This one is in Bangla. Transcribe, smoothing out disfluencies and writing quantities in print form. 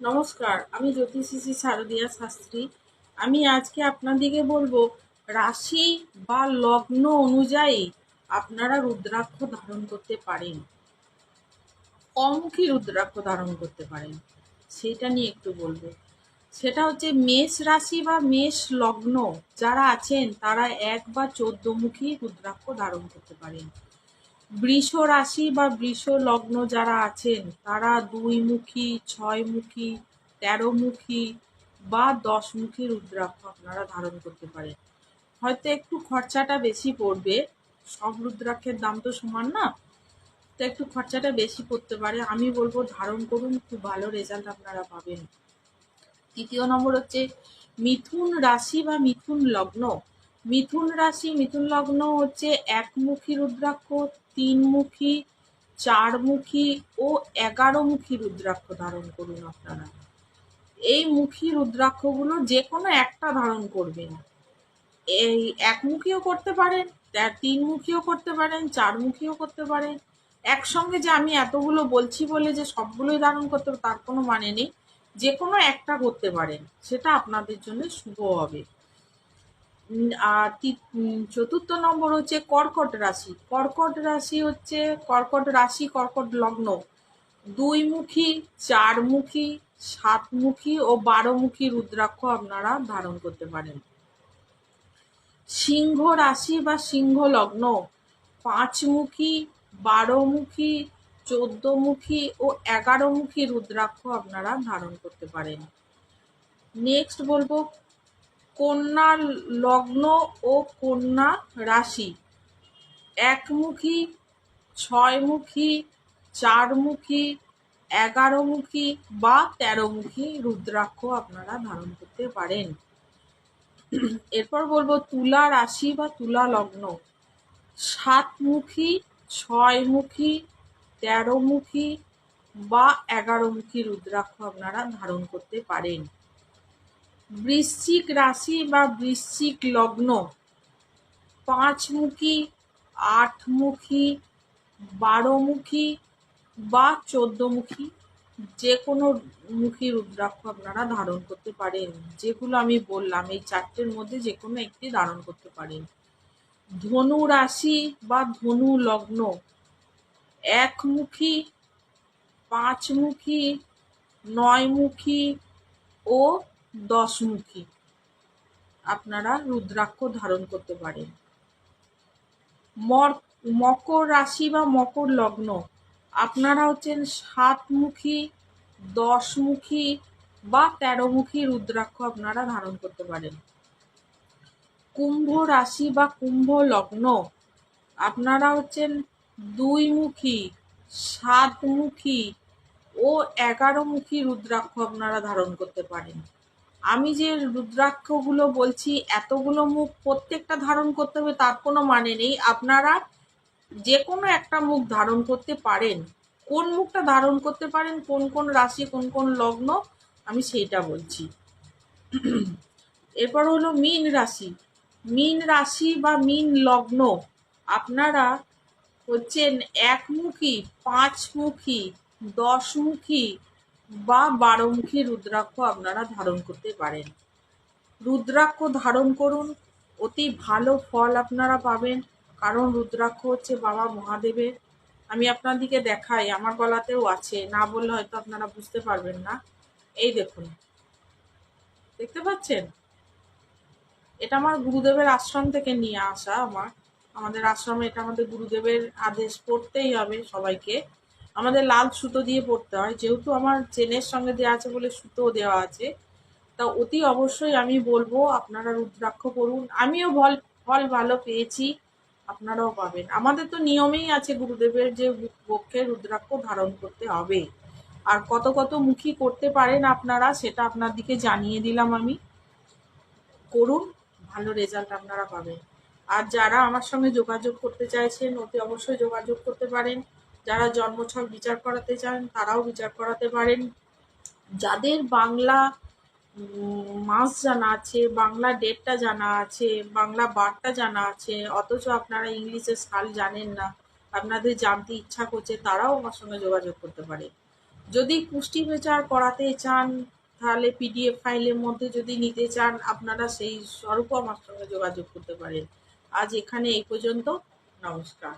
নমস্কার, আমি জ্যোতিষী শারদিয়া শাস্ত্রী। আমি আজকে আপনাদেরকে বলবো রাশি বা লগ্ন অনুযায়ী আপনারা রুদ্রাক্ষ ধারণ করতে পারেন, কমুখী রুদ্রাক্ষ ধারণ করতে পারেন, সেটা নিয়ে একটু বলবো। সেটা হচ্ছে মেষ রাশি বা মেষ লগ্ন যারা আছেন তারা 1 বা 14 মুখী রুদ্রাক্ষ ধারণ করতে পারেন। বৃষ রাশি বা বৃষ লগ্ন যারা আছেন তারা 2 মুখী, 6 মুখী, 13 মুখী বা 10 মুখী রুদ্রাক্ষ আপনারা ধারণ করতে পারেন। হয়তো একটু খরচাটা বেশি পড়বে, সব রুদ্রাক্ষের দাম তো সমান না, তো একটু খরচাটা বেশি পড়তে পারে। আমি বলবো ধারণ করুন, খুব ভালো রেজাল্ট আপনারা পাবেন। তৃতীয় নম্বর হচ্ছে মিথুন রাশি বা মিথুন লগ্ন। মিথুন রাশি মিথুন লগ্ন হচ্ছে 1 মুখী রুদ্রাক্ষ, 3 মুখী, 4 মুখী ও 11 মুখী রুদ্রাক্ষ ধারণ করুন আপনারা। এই মুখী রুদ্রাক্ষগুলো যে কোনো একটা ধারণ করবেন। এই 1 মুখীও করতে পারেন, 3 মুখীও করতে পারেন, 4 মুখীও করতে পারেন। একসঙ্গে যে আমি এতগুলো বলছি বলে যে সবগুলোই ধারণ করতে হবে তার কোনো মানে নেই। যে কোনো একটা করতে পারেন, সেটা আপনাদের জন্য শুভ হবে। আর চতুর্থ নম্বর হচ্ছে কর্কট রাশি। কর্কট রাশি হচ্ছে কর্কট রাশি, কর্কট লগ্ন 2 মুখী, 4 মুখী, 7 মুখী ও 12 মুখী রুদ্রাক্ষ আপনারা ধারণ করতে পারেন। সিংহ রাশি বা সিংহ লগ্ন 5 মুখী, 12 মুখী, 14 মুখী ও 11 মুখী রুদ্রাক্ষ আপনারা ধারণ করতে পারেন। নেক্সট বলবো কন্যা লগ্ন ও কন্যা রাশি 1 মুখী, 6 মুখী, 4 মুখী, 11 মুখী বা 13 মুখী রুদ্রাক্ষ আপনারা ধারণ করতে পারেন। এরপর বলবো তুলা রাশি বা তুলা লগ্ন 7 মুখী, 6 মুখী, 13 মুখী বা 11 মুখী রুদ্রাক্ষ আপনারা ধারণ করতে পারেন। বৃশ্চিক রাশি বা বৃশ্চিক লগ্ন 5 মুখী, 8 মুখী, 12 মুখী বা 14 মুখী যে কোনো মুখী রুদ্রাক্ষ আপনারা ধারণ করতে পারেন। যেগুলো আমি বললাম এই 4টের মধ্যে যে কোনো একটি ধারণ করতে পারেন। ধনু রাশি বা ধনু লগ্ন 1 মুখী, 5 মুখী, 9 মুখী ও 10 মুখী আপনারা রুদ্রাক্ষ ধারণ করতে পারেন। মকর রাশি বা মকর লগ্ন আপনারা হচ্ছেন 7 মুখী, 10 মুখী বা 13 মুখী রুদ্রাক্ষ আপনারা ধারণ করতে পারেন। কুম্ভ রাশি বা কুম্ভ লগ্ন আপনারা হচ্ছেন 2 মুখী, 7 মুখী ও 11 মুখী রুদ্রাক্ষ আপনারা ধারণ করতে পারেন। আমি যে রুদ্রাক্ষগুলো বলছি এতগুলো মুখ প্রত্যেকটা ধারণ করতে হবে তার কোনো মানে নেই। আপনারা যে কোনো একটা মুখ ধারণ করতে পারেন। কোন মুখটা ধারণ করতে পারেন, কোন কোন রাশি, কোন কোন লগ্ন, আমি সেইটা বলছি। এরপর হলো মীন রাশি। মীন রাশি বা মীন লগ্ন আপনারা হচ্ছেন 1 মুখী, 5 মুখী, 10 মুখী বা 12 মুখী রুদ্রাক্ষ আপনারা ধারণ করতে পারেন। রুদ্রাক্ষ ধারণ করুন, অতি ভালো ফল আপনারা পাবেন। কারণ রুদ্রাক্ষ হচ্ছে বাবা মহাদেবের। আমি আপনাদেরকে দেখাই, আমার গলাতেও আছে, না বললে হয়তো আপনারা বুঝতে পারবেন না। এই দেখুন, দেখতে পাচ্ছেন? এটা আমার গুরুদেবের আশ্রম থেকে নিয়ে আসা। আমাদের আশ্রমে এটা আমাদের গুরুদেবের আদেশ, পড়তেই হবে সবাইকে। আমাদের লাল সুতো দিয়ে পড়তে হয়, যেহেতু আমার চেনের সঙ্গে দেওয়া আছে বলে সুতো দেওয়া আছে। তা অতি অবশ্যই আমি বলবো আপনারা রুদ্রাক্ষ পড়ুন। আমিও ফল ভালো পেয়েছি, আপনারাও পাবেন। আমাদের তো নিয়মেই আছে গুরুদেবের যে পক্ষে রুদ্রাক্ষ ধারণ করতে হবে। আর কত কত মুখী করতে পারেন আপনারা সেটা আপনাদেরকে জানিয়ে দিলাম আমি। করুন, ভালো রেজাল্ট আপনারা পাবেন। আর যারা আমার সঙ্গে যোগাযোগ করতে চাইছেন অতি অবশ্যই যোগাযোগ করতে পারেন। যারা জন্মছক বিচার করাতে চান তারাও বিচার করাতে পারেন। যাদের বাংলা মাস জানা আছে, বাংলা ডেটটা জানা আছে, বাংলা বারটা জানা আছে, অথচ আপনারা ইংলিশের সাল জানেন না, আপনাদের জানতে ইচ্ছা করছে, তারাও আমার সঙ্গে যোগাযোগ করতে পারে। যদি পুষ্টি প্রচার করাতে চান তাহলে পিডিএফ ফাইলের মধ্যে যদি নিতে চান আপনারা সেই স্বরূপ আমার সঙ্গে যোগাযোগ করতে পারেন। আজ এখানে এই পর্যন্ত। নমস্কার।